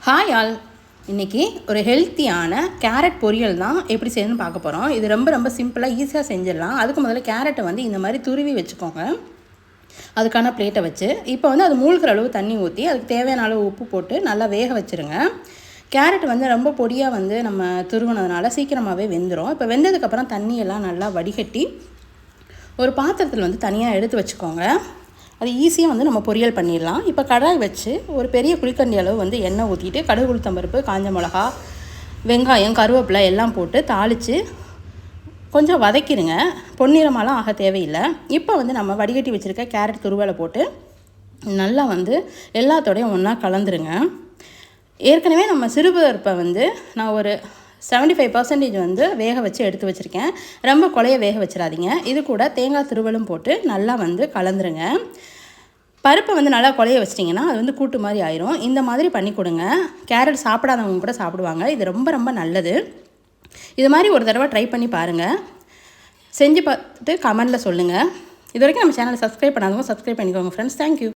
Hi all. இன்றைக்கி ஒரு ஹெல்த்தியான கேரட் பொரியல் தான் எப்படி செய்யணும்னு பார்க்க போகிறோம். இது ரொம்ப ரொம்ப சிம்பிளாக ஈஸியாக செஞ்சிடலாம். அதுக்கு முதல்ல கேரட்டை வந்து இந்த மாதிரி துருவி வச்சுக்கோங்க. அதுக்கான பிளேட்டை வச்சு இப்போ வந்து அது மூழ்கிற அளவு தண்ணி ஊற்றி அதுக்கு தேவையான அளவு உப்பு போட்டு நல்லா வேக வச்சுருங்க. கேரட் வந்து ரொம்ப பொடியாக வந்து நம்ம துருவினதுனால சீக்கிரமாகவே வெந்துடும். இப்போ வெந்ததுக்கப்புறம் தண்ணியெல்லாம் நல்லா வடிகட்டி ஒரு பாத்திரத்தில் வந்து தனியாக எடுத்து வச்சுக்கோங்க. அது ஈஸியாக வந்து நம்ம பொரியல் பண்ணிடலாம். இப்போ கடாய் வச்சு ஒரு பெரிய குழிக்கண்டி அளவு வந்து எண்ணெய் ஊற்றிட்டு கடுகு உளுத்தம்பருப்பு, காஞ்ச மிளகா, வெங்காயம், கருவேப்பிலை எல்லாம் போட்டு தாளித்து கொஞ்சம் வதக்கிடுங்க. பொன்னிறமாலாம் ஆக தேவையில்லை. இப்போ வந்து நம்ம வடிகட்டி வச்சுருக்க கேரட் துருவலை போட்டு நல்லா வந்து எல்லாத்தோடையும் ஒன்றா கலந்துருங்க. ஏற்கனவே நம்ம சிறுபருப்பை வந்து நான் ஒரு 75% வந்து வேக வச்சு எடுத்து வச்சுருக்கேன். ரொம்ப குழைய வேக வச்சிடாதீங்க. இது கூட தேங்காய் துருவலும் போட்டு நல்லா வந்து கலந்துருங்க. பருப்பை வந்து நல்லா குழைய வச்சிட்டிங்கன்னா அது வந்து கூட்டு மாதிரி ஆயிரும். இந்த மாதிரி பண்ணி கொடுங்க. கேரட் சாப்பிடாதவங்க கூட சாப்பிடுவாங்க. இது ரொம்ப ரொம்ப நல்லது. இது மாதிரி ஒரு தடவை ட்ரை பண்ணி பாருங்கள். செஞ்சு பார்த்துட்டு கமெண்டில் சொல்லுங்கள். இது வரைக்கும் நம்ம சேனலை சப்ஸ்கிரைப் பண்ணாதவங்க சப்ஸ்கிரைப் பண்ணிக்கோங்க ஃப்ரெண்ட்ஸ். தேங்க்யூ.